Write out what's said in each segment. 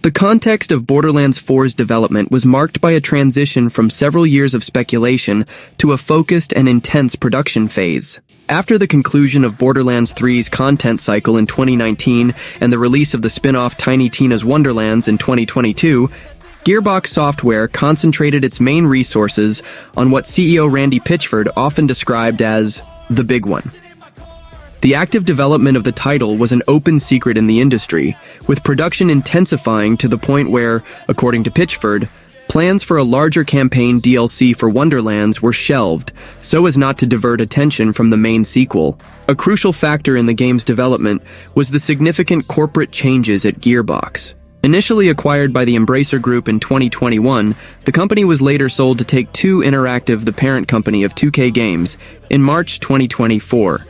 The context of Borderlands 4's development was marked by a transition from several years of speculation to a focused and intense production phase. After the conclusion of Borderlands 3's content cycle in 2019 and the release of the spin-off Tiny Tina's Wonderlands in 2022, Gearbox Software concentrated its main resources on what CEO Randy Pitchford often described as the big one. The active development of the title was an open secret in the industry, with production intensifying to the point where, according to Pitchford, plans for a larger campaign DLC for Wonderlands were shelved so as not to divert attention from the main sequel. A crucial factor in the game's development was the significant corporate changes at Gearbox. Initially acquired by the Embracer Group in 2021, the company was later sold to Take-Two Interactive, the parent company of 2K Games, in March 2024.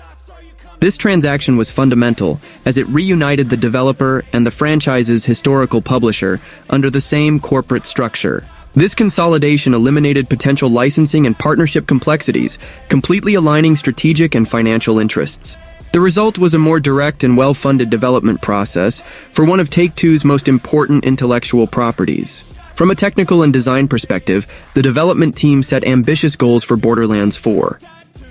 This transaction was fundamental, as it reunited the developer and the franchise's historical publisher under the same corporate structure. This consolidation eliminated potential licensing and partnership complexities, completely aligning strategic and financial interests. The result was a more direct and well-funded development process for one of Take-Two's most important intellectual properties. From a technical and design perspective, the development team set ambitious goals for Borderlands 4.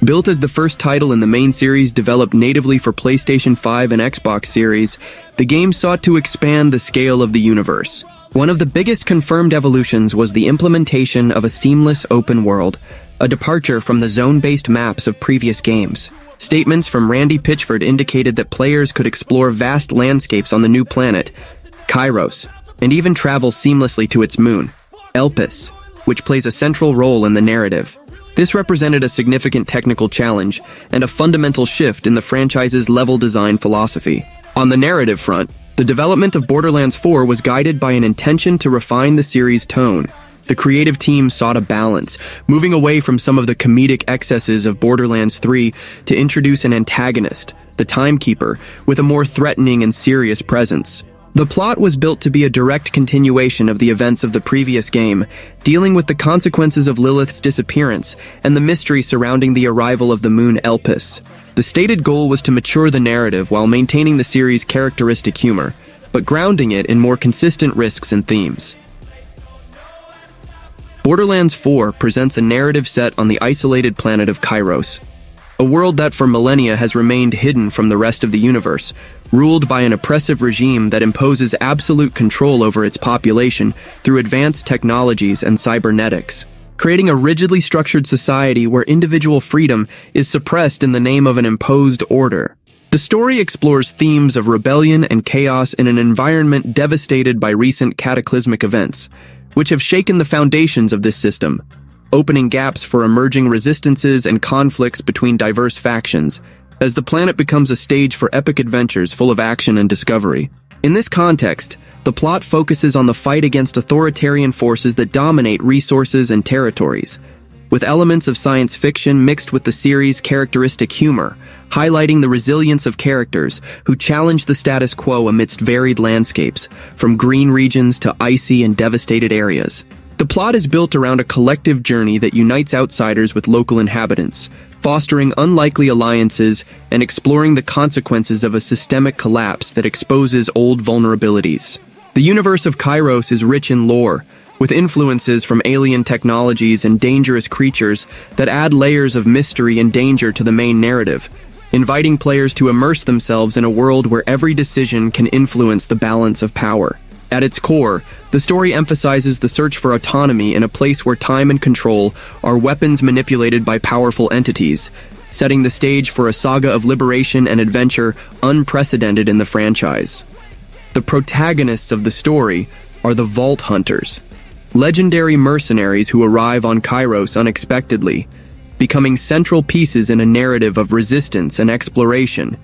Built as the first title in the main series developed natively for PlayStation 5 and Xbox Series, the game sought to expand the scale of the universe. One of the biggest confirmed evolutions was the implementation of a seamless open world, a departure from the zone-based maps of previous games. Statements from Randy Pitchford indicated that players could explore vast landscapes on the new planet, Kairos, and even travel seamlessly to its moon, Elpis, which plays a central role in the narrative. This represented a significant technical challenge and a fundamental shift in the franchise's level design philosophy. On the narrative front, the development of Borderlands 4 was guided by an intention to refine the series' tone. The creative team sought a balance, moving away from some of the comedic excesses of Borderlands 3 to introduce an antagonist, the Timekeeper, with a more threatening and serious presence. The plot was built to be a direct continuation of the events of the previous game, dealing with the consequences of Lilith's disappearance and the mystery surrounding the arrival of the moon Elpis. The stated goal was to mature the narrative while maintaining the series' characteristic humor, but grounding it in more consistent risks and themes. Borderlands 4 presents a narrative set on the isolated planet of Kairos, a world that for millennia has remained hidden from the rest of the universe, ruled by an oppressive regime that imposes absolute control over its population through advanced technologies and cybernetics, creating a rigidly structured society where individual freedom is suppressed in the name of an imposed order. The story explores themes of rebellion and chaos in an environment devastated by recent cataclysmic events, which have shaken the foundations of this system, opening gaps for emerging resistances and conflicts between diverse factions, as the planet becomes a stage for epic adventures full of action and discovery. In this context, the plot focuses on the fight against authoritarian forces that dominate resources and territories, with elements of science fiction mixed with the series' characteristic humor, highlighting the resilience of characters who challenge the status quo amidst varied landscapes, from green regions to icy and devastated areas. The plot is built around a collective journey that unites outsiders with local inhabitants, fostering unlikely alliances and exploring the consequences of a systemic collapse that exposes old vulnerabilities. The universe of Kairos is rich in lore, with influences from alien technologies and dangerous creatures that add layers of mystery and danger to the main narrative, inviting players to immerse themselves in a world where every decision can influence the balance of power. At its core, the story emphasizes the search for autonomy in a place where time and control are weapons manipulated by powerful entities, setting the stage for a saga of liberation and adventure unprecedented in the franchise. The protagonists of the story are the Vault Hunters, legendary mercenaries who arrive on Kairos unexpectedly, becoming central pieces in a narrative of resistance and exploration,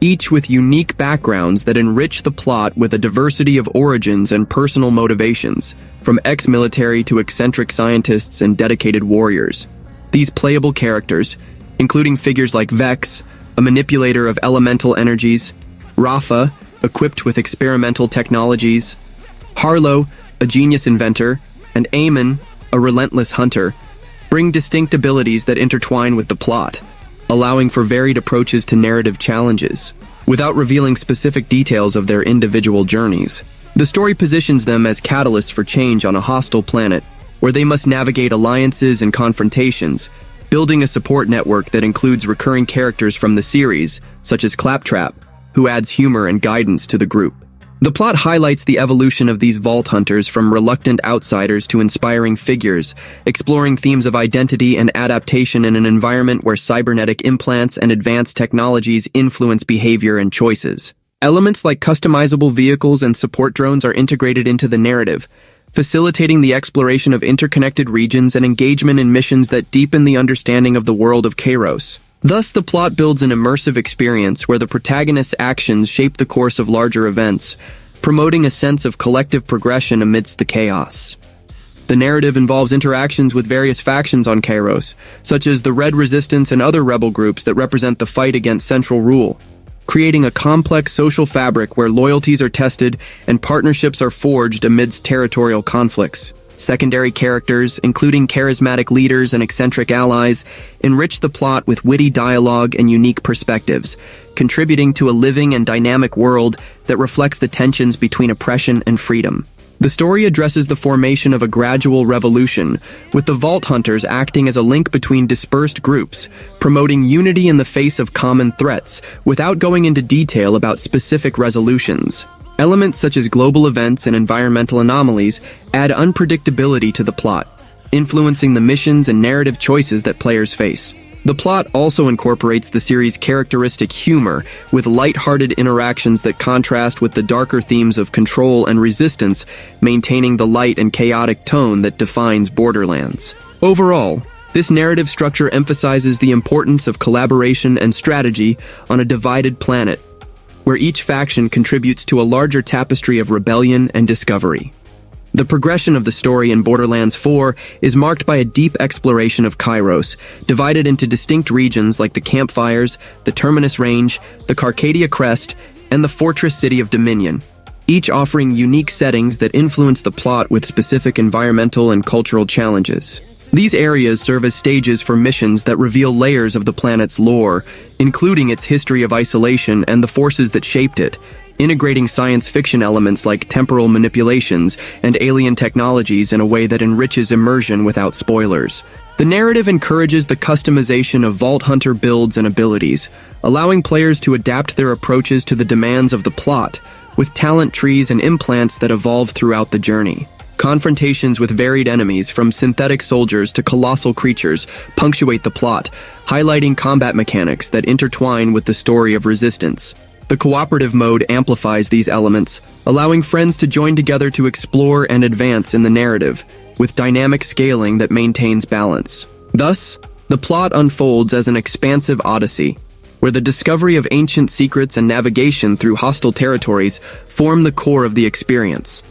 each with unique backgrounds that enrich the plot with a diversity of origins and personal motivations, from ex-military to eccentric scientists and dedicated warriors. These playable characters, including figures like Vex, a manipulator of elemental energies, Rafa, equipped with experimental technologies, Harlow, a genius inventor, and Eamon, a relentless hunter, bring distinct abilities that intertwine with the plot, allowing for varied approaches to narrative challenges. Without revealing specific details of their individual journeys, The story positions them as catalysts for change on a hostile planet, where they must navigate alliances and confrontations, building a support network that includes recurring characters from the series, such as Claptrap, who adds humor and guidance to the group. The plot highlights the evolution of these Vault Hunters from reluctant outsiders to inspiring figures, exploring themes of identity and adaptation in an environment where cybernetic implants and advanced technologies influence behavior and choices. Elements like customizable vehicles and support drones are integrated into the narrative, facilitating the exploration of interconnected regions and engagement in missions that deepen the understanding of the world of Kairos. Thus, the plot builds an immersive experience where the protagonist's actions shape the course of larger events, promoting a sense of collective progression amidst the chaos. The narrative involves interactions with various factions on Kairos, such as the Red Resistance and other rebel groups that represent the fight against Central Rule, creating a complex social fabric where loyalties are tested and partnerships are forged amidst territorial conflicts. Secondary characters, including charismatic leaders and eccentric allies, enrich the plot with witty dialogue and unique perspectives, contributing to a living and dynamic world that reflects the tensions between oppression and freedom. The story addresses the formation of a gradual revolution, with the Vault Hunters acting as a link between dispersed groups, promoting unity in the face of common threats, without going into detail about specific resolutions. Elements such as global events and environmental anomalies add unpredictability to the plot, influencing the missions and narrative choices that players face. The plot also incorporates the series' characteristic humor, with light-hearted interactions that contrast with the darker themes of control and resistance, maintaining the light and chaotic tone that defines Borderlands. Overall, this narrative structure emphasizes the importance of collaboration and strategy on a divided planet, where each faction contributes to a larger tapestry of rebellion and discovery. The progression of the story in Borderlands 4 is marked by a deep exploration of Kairos, divided into distinct regions like the Campfires, the Terminus Range, the Carcadia Crest, and the Fortress City of Dominion, each offering unique settings that influence the plot with specific environmental and cultural challenges. These areas serve as stages for missions that reveal layers of the planet's lore, including its history of isolation and the forces that shaped it, integrating science fiction elements like temporal manipulations and alien technologies in a way that enriches immersion without spoilers. The narrative encourages the customization of Vault Hunter builds and abilities, allowing players to adapt their approaches to the demands of the plot, with talent trees and implants that evolve throughout the journey. Confrontations with varied enemies, from synthetic soldiers to colossal creatures, punctuate the plot, highlighting combat mechanics that intertwine with the story of resistance. The Cooperative Mode amplifies these elements, allowing friends to join together to explore and advance in the narrative, with dynamic scaling that maintains balance. Thus, the plot unfolds as an expansive odyssey, where the discovery of ancient secrets and navigation through hostile territories form the core of the experience.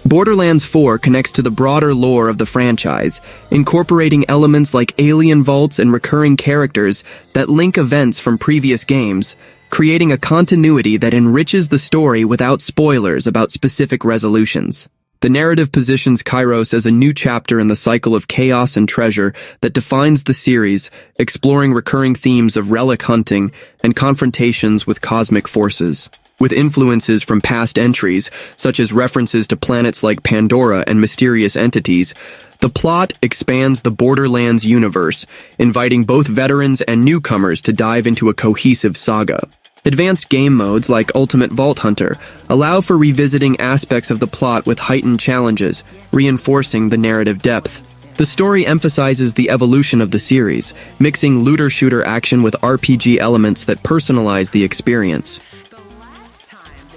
Borderlands 4 connects to the broader lore of the franchise, incorporating elements like alien vaults and recurring characters that link events from previous games, creating a continuity that enriches the story without spoilers about specific resolutions. The narrative positions Kairos as a new chapter in the cycle of chaos and treasure that defines the series, exploring recurring themes of relic hunting and confrontations with cosmic forces. With influences from past entries, such as references to planets like Pandora and mysterious entities, the plot expands the Borderlands universe, inviting both veterans and newcomers to dive into a cohesive saga. Advanced game modes like Ultimate Vault Hunter allow for revisiting aspects of the plot with heightened challenges, reinforcing the narrative depth. The story emphasizes the evolution of the series, mixing looter-shooter action with RPG elements that personalize the experience.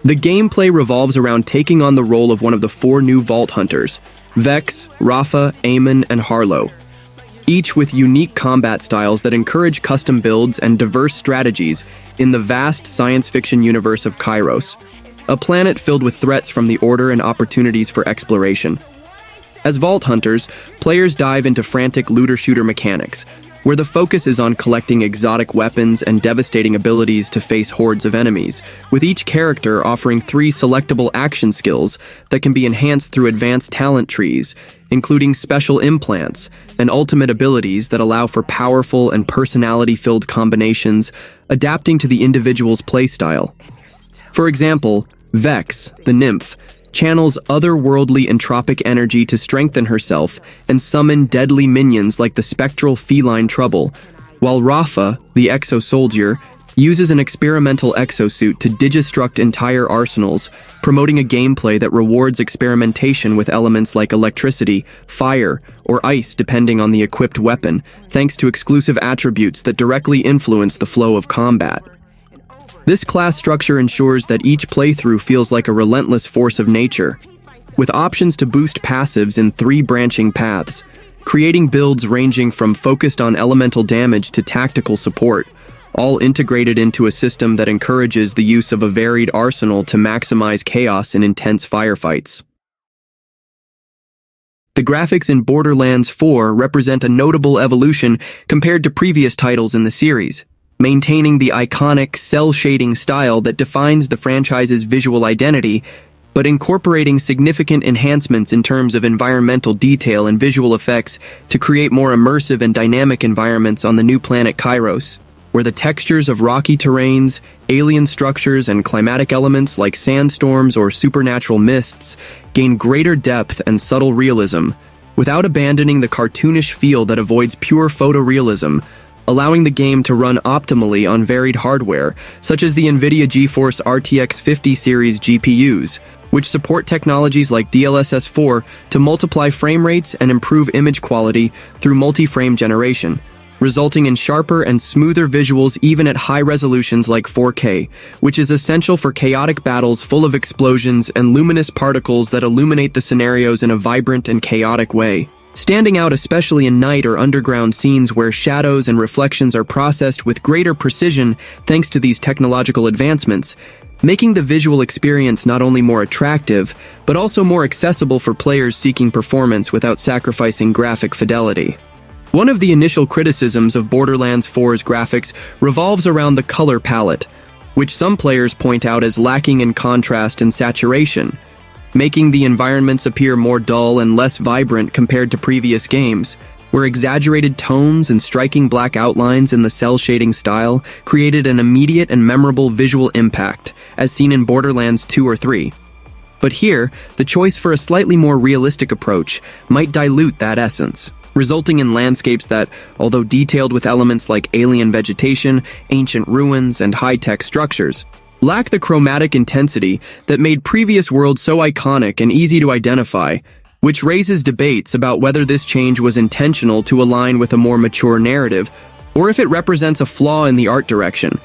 The gameplay revolves around taking on the role of one of the 4 new Vault Hunters, Vex, Rafa, Eamon, and Harlow, each with unique combat styles that encourage custom builds and diverse strategies in the vast science fiction universe of Kairos, a planet filled with threats from the Order and opportunities for exploration. As Vault Hunters, players dive into frantic looter-shooter mechanics, where the focus is on collecting exotic weapons and devastating abilities to face hordes of enemies, with each character offering 3 selectable action skills that can be enhanced through advanced talent trees, including special implants and ultimate abilities that allow for powerful and personality-filled combinations, adapting to the individual's playstyle. For example, Vex, the nymph, channels otherworldly entropic energy to strengthen herself and summon deadly minions like the spectral feline Trouble, while Rafa, the exo-soldier, uses an experimental exosuit to digistruct entire arsenals, promoting a gameplay that rewards experimentation with elements like electricity, fire, or ice depending on the equipped weapon, thanks to exclusive attributes that directly influence the flow of combat. This class structure ensures that each playthrough feels like a relentless force of nature, with options to boost passives in 3 branching paths, creating builds ranging from focused on elemental damage to tactical support, all integrated into a system that encourages the use of a varied arsenal to maximize chaos in intense firefights. The graphics in Borderlands 4 represent a notable evolution compared to previous titles in the series, maintaining the iconic cel-shading style that defines the franchise's visual identity, but incorporating significant enhancements in terms of environmental detail and visual effects to create more immersive and dynamic environments on the new planet Kairos, where the textures of rocky terrains, alien structures, and climatic elements like sandstorms or supernatural mists gain greater depth and subtle realism, without abandoning the cartoonish feel that avoids pure photorealism, allowing the game to run optimally on varied hardware, such as the NVIDIA GeForce RTX 50 series GPUs, which support technologies like DLSS 4 to multiply frame rates and improve image quality through multi-frame generation, resulting in sharper and smoother visuals even at high resolutions like 4K, which is essential for chaotic battles full of explosions and luminous particles that illuminate the scenarios in a vibrant and chaotic way. Standing out especially in night or underground scenes where shadows and reflections are processed with greater precision thanks to these technological advancements, making the visual experience not only more attractive, but also more accessible for players seeking performance without sacrificing graphic fidelity. One of the initial criticisms of Borderlands 4's graphics revolves around the color palette, which some players point out as lacking in contrast and saturation, making the environments appear more dull and less vibrant compared to previous games, where exaggerated tones and striking black outlines in the cel-shading style created an immediate and memorable visual impact, as seen in Borderlands 2 or 3. But here, the choice for a slightly more realistic approach might dilute that essence, resulting in landscapes that, although detailed with elements like alien vegetation, ancient ruins, and high-tech structures, lack the chromatic intensity that made previous worlds so iconic and easy to identify, which raises debates about whether this change was intentional to align with a more mature narrative, or if it represents a flaw in the art direction,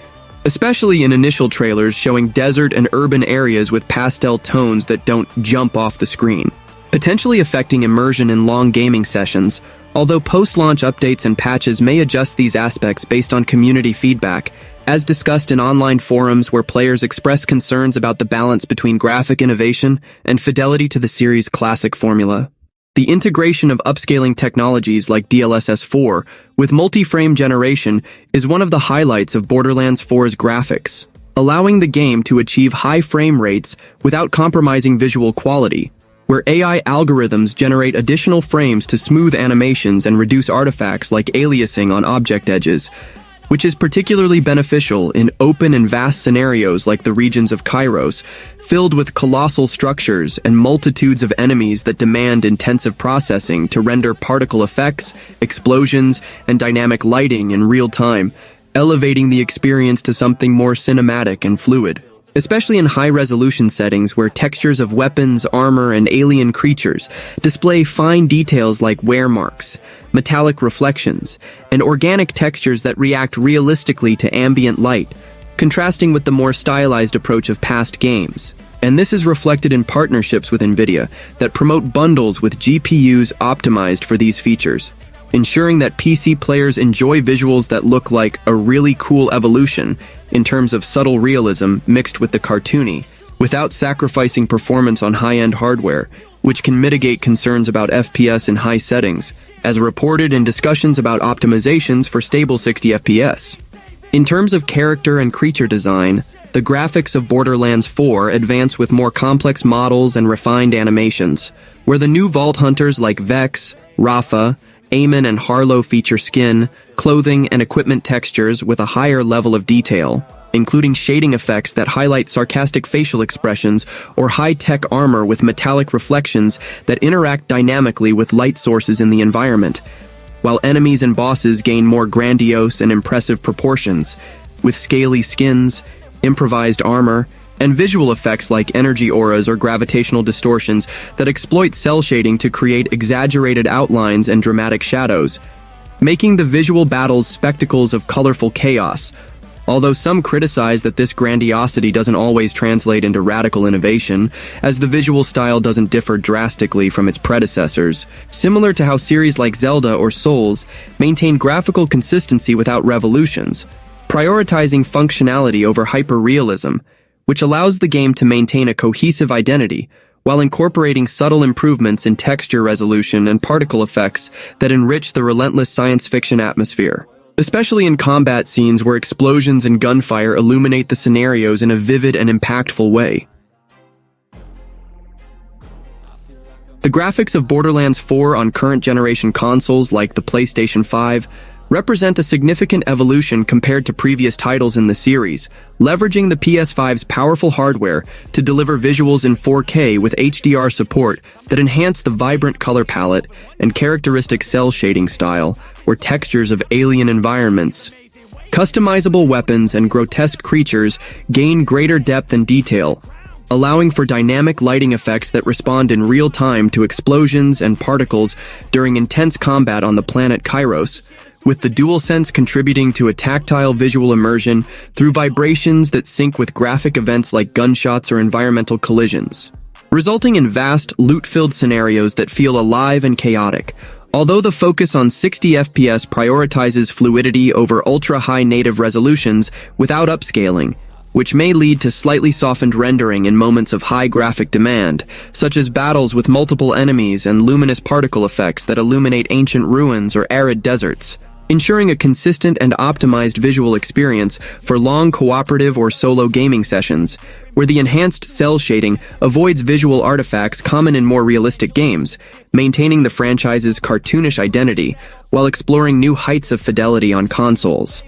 especially in initial trailers showing desert and urban areas with pastel tones that don't jump off the screen, potentially affecting immersion in long gaming sessions, although post-launch updates and patches may adjust these aspects based on community feedback, as discussed in online forums where players express concerns about the balance between graphic innovation and fidelity to the series' classic formula. The integration of upscaling technologies like DLSS 4 with multi-frame generation is one of the highlights of Borderlands 4's graphics, allowing the game to achieve high frame rates without compromising visual quality, where AI algorithms generate additional frames to smooth animations and reduce artifacts like aliasing on object edges, which is particularly beneficial in open and vast scenarios like the regions of Kairos, filled with colossal structures and multitudes of enemies that demand intensive processing to render particle effects, explosions, and dynamic lighting in real time, elevating the experience to something more cinematic and fluid. Especially in high-resolution settings where textures of weapons, armor, and alien creatures display fine details like wear marks, metallic reflections, and organic textures that react realistically to ambient light, contrasting with the more stylized approach of past games. And this is reflected in partnerships with NVIDIA that promote bundles with GPUs optimized for these features, ensuring that PC players enjoy visuals that look like a really cool evolution in terms of subtle realism mixed with the cartoony, without sacrificing performance on high-end hardware, which can mitigate concerns about FPS in high settings, as reported in discussions about optimizations for stable 60 FPS. In terms of character and creature design, the graphics of Borderlands 4 advance with more complex models and refined animations, where the new Vault Hunters like Vex, Rafa, Eamon, and Harlow feature skin, clothing, and equipment textures with a higher level of detail, including shading effects that highlight sarcastic facial expressions or high-tech armor with metallic reflections that interact dynamically with light sources in the environment, while enemies and bosses gain more grandiose and impressive proportions, with scaly skins, improvised armor, and visual effects like energy auras or gravitational distortions that exploit cell shading to create exaggerated outlines and dramatic shadows, making the visual battles spectacles of colorful chaos. Although some criticize that this grandiosity doesn't always translate into radical innovation, as the visual style doesn't differ drastically from its predecessors, similar to how series like Zelda or Souls maintain graphical consistency without revolutions, prioritizing functionality over hyper-realism, which allows the game to maintain a cohesive identity while incorporating subtle improvements in texture resolution and particle effects that enrich the relentless science fiction atmosphere, especially in combat scenes where explosions and gunfire illuminate the scenarios in a vivid and impactful way. The graphics of Borderlands 4 on current-generation consoles like the PlayStation 5 represent a significant evolution compared to previous titles in the series, leveraging the PS5's powerful hardware to deliver visuals in 4K with HDR support that enhance the vibrant color palette and characteristic cell shading style, or textures of alien environments. Customizable weapons and grotesque creatures gain greater depth and detail, allowing for dynamic lighting effects that respond in real time to explosions and particles during intense combat on the planet Kairos, with the DualSense contributing to a tactile visual immersion through vibrations that sync with graphic events like gunshots or environmental collisions, resulting in vast, loot-filled scenarios that feel alive and chaotic. Although the focus on 60 FPS prioritizes fluidity over ultra-high native resolutions without upscaling, which may lead to slightly softened rendering in moments of high graphic demand, such as battles with multiple enemies and luminous particle effects that illuminate ancient ruins or arid deserts, ensuring a consistent and optimized visual experience for long cooperative or solo gaming sessions, where the enhanced cell shading avoids visual artifacts common in more realistic games, maintaining the franchise's cartoonish identity while exploring new heights of fidelity on consoles.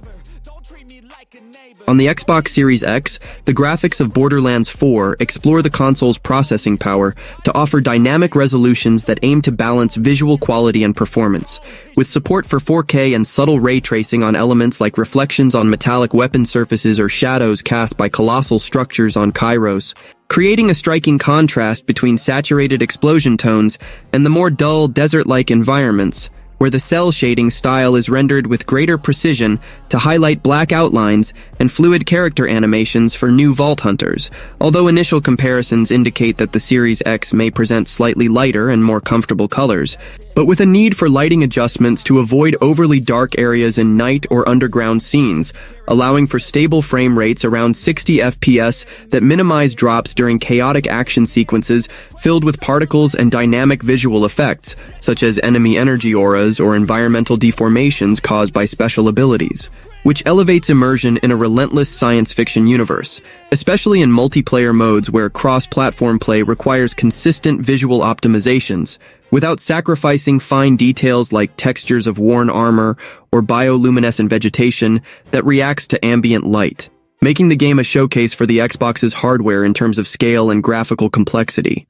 On the Xbox Series X, the graphics of Borderlands 4 explore the console's processing power to offer dynamic resolutions that aim to balance visual quality and performance, with support for 4K and subtle ray tracing on elements like reflections on metallic weapon surfaces or shadows cast by colossal structures on Kairos, creating a striking contrast between saturated explosion tones and the more dull, desert-like environments, where the cell shading style is rendered with greater precision to highlight black outlines and fluid character animations for new Vault Hunters, although initial comparisons indicate that the Series X may present slightly lighter and more comfortable colors, but with a need for lighting adjustments to avoid overly dark areas in night or underground scenes, allowing for stable frame rates around 60 FPS that minimize drops during chaotic action sequences filled with particles and dynamic visual effects, such as enemy energy auras or environmental deformations caused by special abilities, which elevates immersion in a relentless science fiction universe, especially in multiplayer modes where cross-platform play requires consistent visual optimizations, without sacrificing fine details like textures of worn armor or bioluminescent vegetation that reacts to ambient light, making the game a showcase for the Xbox's hardware in terms of scale and graphical complexity.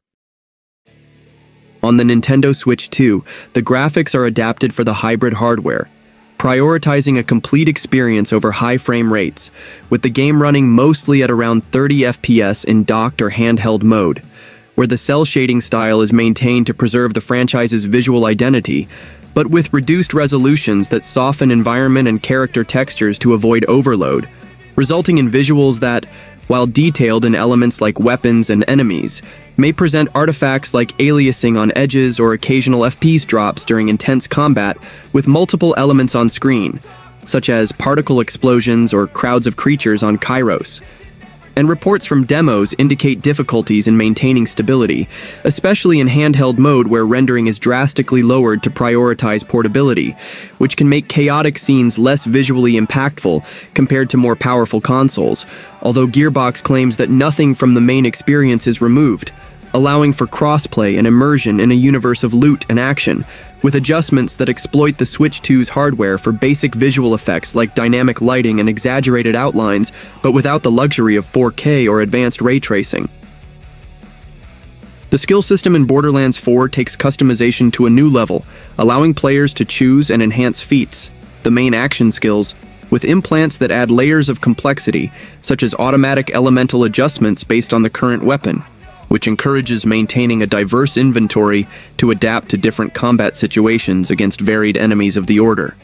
On the Nintendo Switch 2, the graphics are adapted for the hybrid hardware, prioritizing a complete experience over high frame rates, with the game running mostly at around 30 FPS in docked or handheld mode, where the cell shading style is maintained to preserve the franchise's visual identity, but with reduced resolutions that soften environment and character textures to avoid overload, resulting in visuals that, while detailed in elements like weapons and enemies, may present artifacts like aliasing on edges or occasional FPS drops during intense combat with multiple elements on screen, such as particle explosions or crowds of creatures on Kairos. And reports from demos indicate difficulties in maintaining stability, especially in handheld mode where rendering is drastically lowered to prioritize portability, which can make chaotic scenes less visually impactful compared to more powerful consoles, although Gearbox claims that nothing from the main experience is removed, allowing for crossplay and immersion in a universe of loot and action, with adjustments that exploit the Switch 2's hardware for basic visual effects like dynamic lighting and exaggerated outlines, but without the luxury of 4K or advanced ray tracing. The skill system in Borderlands 4 takes customization to a new level, allowing players to choose and enhance feats, the main action skills, with implants that add layers of complexity, such as automatic elemental adjustments based on the current weapon, which encourages maintaining a diverse inventory to adapt to different combat situations against varied enemies of the Order.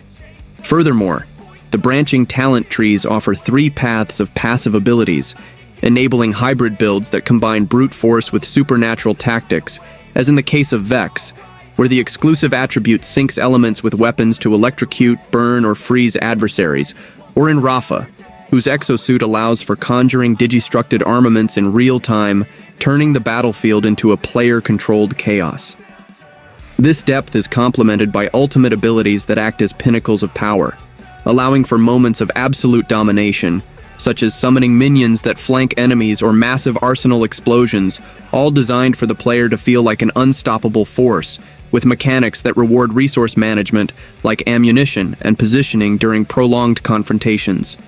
Furthermore, the branching talent trees offer 3 paths of passive abilities, enabling hybrid builds that combine brute force with supernatural tactics, as in the case of Vex, where the exclusive attribute syncs elements with weapons to electrocute, burn, or freeze adversaries, or in Rafa, whose exosuit allows for conjuring digistructed armaments in real time, turning the battlefield into a player-controlled chaos. This depth is complemented by ultimate abilities that act as pinnacles of power, allowing for moments of absolute domination, such as summoning minions that flank enemies or massive arsenal explosions, all designed for the player to feel like an unstoppable force, with mechanics that reward resource management like ammunition and positioning during prolonged confrontations.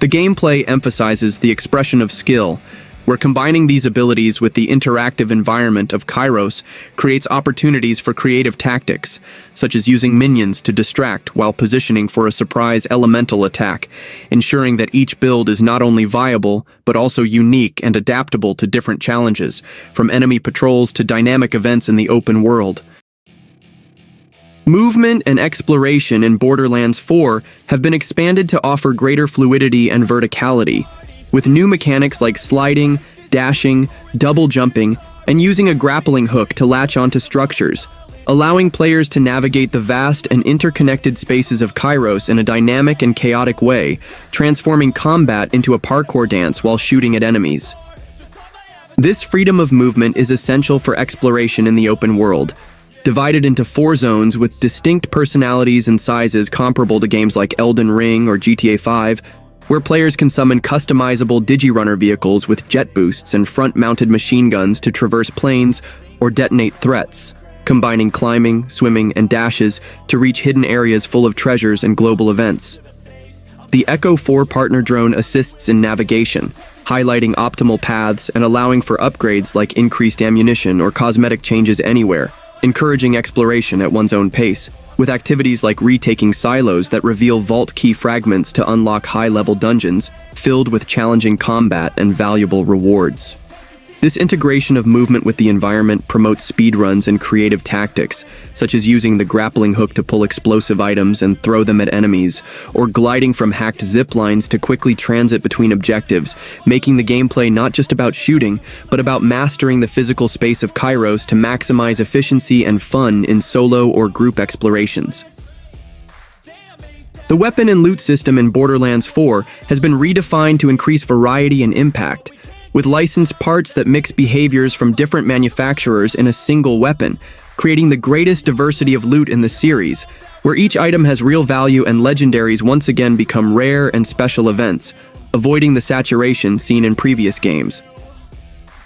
The gameplay emphasizes the expression of skill, where combining these abilities with the interactive environment of Kairos creates opportunities for creative tactics, such as using minions to distract while positioning for a surprise elemental attack, ensuring that each build is not only viable, but also unique and adaptable to different challenges, from enemy patrols to dynamic events in the open world. Movement and exploration in Borderlands 4 have been expanded to offer greater fluidity and verticality, with new mechanics like sliding, dashing, double jumping, and using a grappling hook to latch onto structures, allowing players to navigate the vast and interconnected spaces of Kairos in a dynamic and chaotic way, transforming combat into a parkour dance while shooting at enemies. This freedom of movement is essential for exploration in the open world, divided into 4 zones with distinct personalities and sizes comparable to games like Elden Ring or GTA 5, where players can summon customizable Digirunner vehicles with jet boosts and front-mounted machine guns to traverse planes or detonate threats, combining climbing, swimming, and dashes to reach hidden areas full of treasures and global events. The Echo 4 partner drone assists in navigation, highlighting optimal paths and allowing for upgrades like increased ammunition or cosmetic changes anywhere, encouraging exploration at one's own pace, with activities like retaking silos that reveal vault key fragments to unlock high-level dungeons, filled with challenging combat and valuable rewards. This integration of movement with the environment promotes speedruns and creative tactics, such as using the grappling hook to pull explosive items and throw them at enemies, or gliding from hacked zip lines to quickly transit between objectives, making the gameplay not just about shooting, but about mastering the physical space of Kairos to maximize efficiency and fun in solo or group explorations. The weapon and loot system in Borderlands 4 has been redefined to increase variety and impact, with licensed parts that mix behaviors from different manufacturers in a single weapon, creating the greatest diversity of loot in the series, where each item has real value and legendaries once again become rare and special events, avoiding the saturation seen in previous games.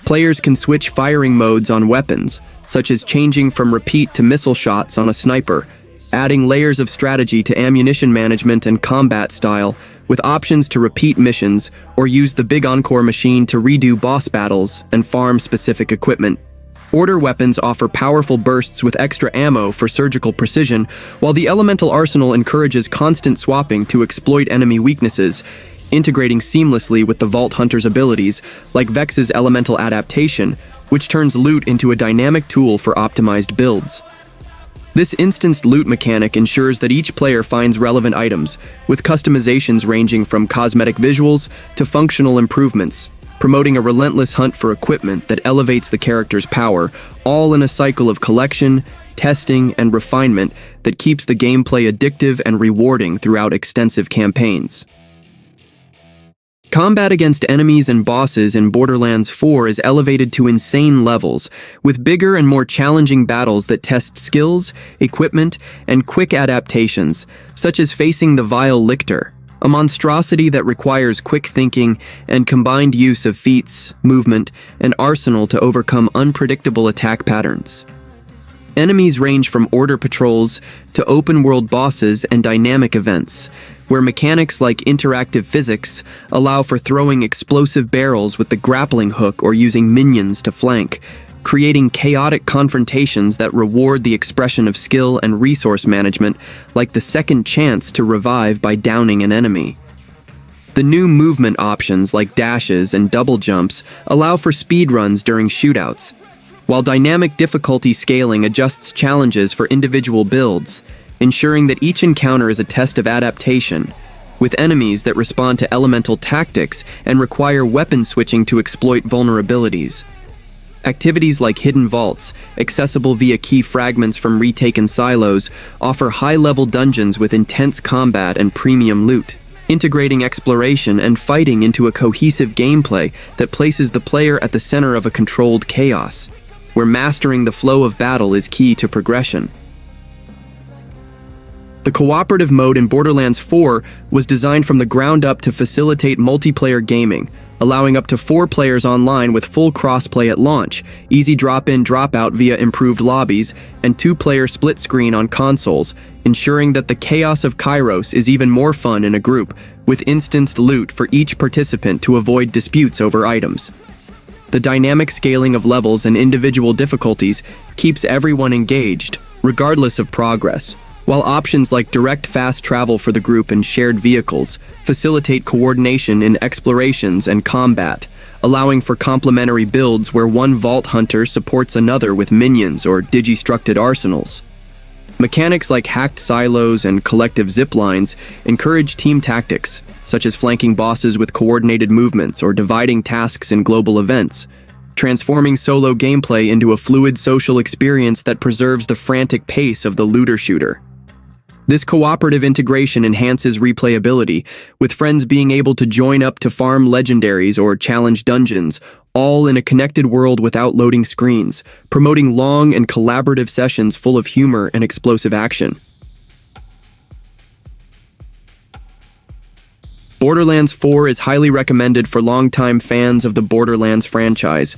Players can switch firing modes on weapons, such as changing from repeat to missile shots on a sniper, adding layers of strategy to ammunition management and combat style, with options to repeat missions or use the Big Encore machine to redo boss battles and farm specific equipment. Order weapons offer powerful bursts with extra ammo for surgical precision, while the Elemental Arsenal encourages constant swapping to exploit enemy weaknesses, integrating seamlessly with the Vault Hunter's abilities, like Vex's Elemental Adaptation, which turns loot into a dynamic tool for optimized builds. This instanced loot mechanic ensures that each player finds relevant items, with customizations ranging from cosmetic visuals to functional improvements, promoting a relentless hunt for equipment that elevates the character's power, all in a cycle of collection, testing, and refinement that keeps the gameplay addictive and rewarding throughout extensive campaigns. Combat against enemies and bosses in Borderlands 4 is elevated to insane levels, with bigger and more challenging battles that test skills, equipment, and quick adaptations, such as facing the Vile Lictor, a monstrosity that requires quick thinking and combined use of feats, movement, and arsenal to overcome unpredictable attack patterns. Enemies range from order patrols to open-world bosses and dynamic events, where mechanics like interactive physics allow for throwing explosive barrels with the grappling hook or using minions to flank, creating chaotic confrontations that reward the expression of skill and resource management, like the second chance to revive by downing an enemy. The new movement options like dashes and double jumps allow for speedruns during shootouts, while dynamic difficulty scaling adjusts challenges for individual builds, ensuring that each encounter is a test of adaptation, with enemies that respond to elemental tactics and require weapon switching to exploit vulnerabilities. Activities like hidden vaults, accessible via key fragments from retaken silos, offer high-level dungeons with intense combat and premium loot, integrating exploration and fighting into a cohesive gameplay that places the player at the center of a controlled chaos, where mastering the flow of battle is key to progression. The cooperative mode in Borderlands 4 was designed from the ground up to facilitate multiplayer gaming, allowing up to 4 players online with full crossplay at launch, easy drop-in drop-out via improved lobbies, and 2-player split screen on consoles, ensuring that the chaos of Kairos is even more fun in a group, with instanced loot for each participant to avoid disputes over items. The dynamic scaling of levels and individual difficulties keeps everyone engaged, regardless of progress, while options like direct fast travel for the group and shared vehicles facilitate coordination in explorations and combat, allowing for complementary builds where one vault hunter supports another with minions or digistructed arsenals. Mechanics like hacked silos and collective ziplines encourage team tactics, such as flanking bosses with coordinated movements or dividing tasks in global events, transforming solo gameplay into a fluid social experience that preserves the frantic pace of the looter shooter. This cooperative integration enhances replayability, with friends being able to join up to farm legendaries or challenge dungeons, all in a connected world without loading screens, promoting long and collaborative sessions full of humor and explosive action. Borderlands 4 is highly recommended for longtime fans of the Borderlands franchise,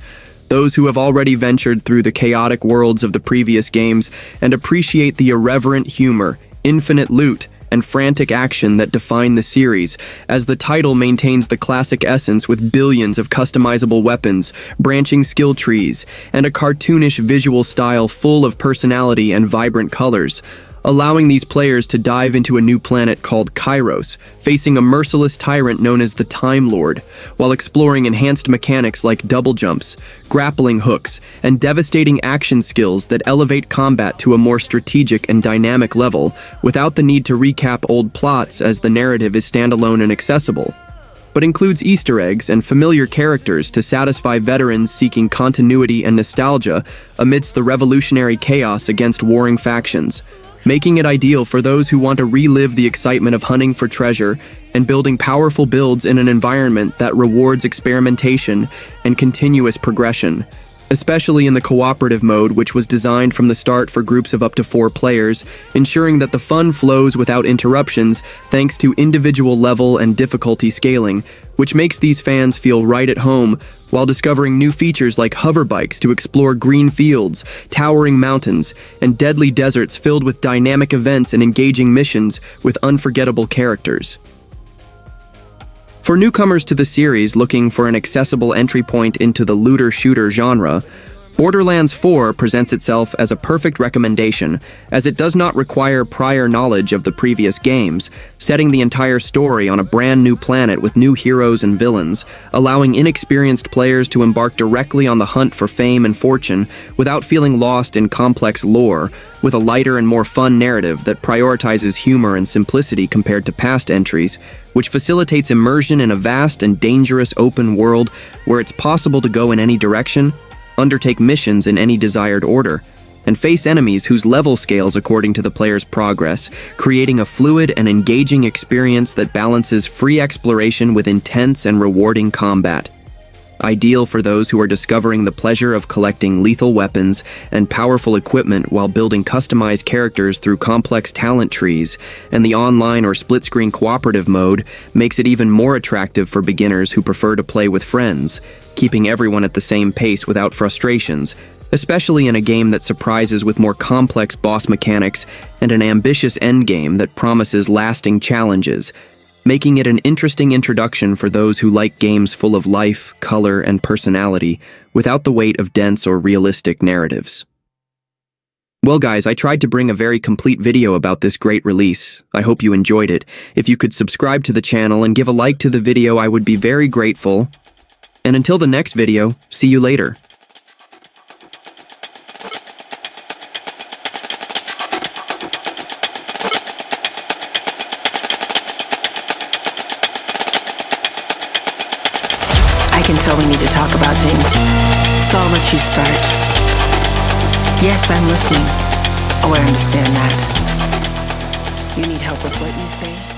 those who have already ventured through the chaotic worlds of the previous games and appreciate the irreverent humor, infinite loot, and frantic action that define the series, as the title maintains the classic essence with billions of customizable weapons, branching skill trees, and a cartoonish visual style full of personality and vibrant colors, allowing these players to dive into a new planet called Kairos, facing a merciless tyrant known as the Time Lord, while exploring enhanced mechanics like double jumps, grappling hooks, and devastating action skills that elevate combat to a more strategic and dynamic level, without the need to recap old plots as the narrative is standalone and accessible, but includes Easter eggs and familiar characters to satisfy veterans seeking continuity and nostalgia amidst the revolutionary chaos against warring factions, making it ideal for those who want to relive the excitement of hunting for treasure and building powerful builds in an environment that rewards experimentation and continuous progression, especially in the cooperative mode, which was designed from the start for groups of up to 4 players, ensuring that the fun flows without interruptions thanks to individual level and difficulty scaling, which makes these fans feel right at home while discovering new features like hover bikes to explore green fields, towering mountains, and deadly deserts filled with dynamic events and engaging missions with unforgettable characters. For newcomers to the series looking for an accessible entry point into the looter-shooter genre, Borderlands 4 presents itself as a perfect recommendation, as it does not require prior knowledge of the previous games, setting the entire story on a brand new planet with new heroes and villains, allowing inexperienced players to embark directly on the hunt for fame and fortune without feeling lost in complex lore, with a lighter and more fun narrative that prioritizes humor and simplicity compared to past entries, which facilitates immersion in a vast and dangerous open world where it's possible to go in any direction, undertake missions in any desired order, and face enemies whose level scales according to the player's progress, creating a fluid and engaging experience that balances free exploration with intense and rewarding combat. ideal for those who are discovering the pleasure of collecting lethal weapons and powerful equipment while building customized characters through complex talent trees, and the online or split-screen cooperative mode makes it even more attractive for beginners who prefer to play with friends, keeping everyone at the same pace without frustrations, especially in a game that surprises with more complex boss mechanics and an ambitious endgame that promises lasting challenges, making it an interesting introduction for those who like games full of life, color, and personality without the weight of dense or realistic narratives. Well guys, I tried to bring a very complete video about this great release. I hope you enjoyed it. If you could subscribe to the channel and give a like to the video, I would be very grateful. And until the next video, see you later. I can tell we need to talk about things, so I'll let you start. Yes, I'm listening. Oh, I understand that. You need help with what you say?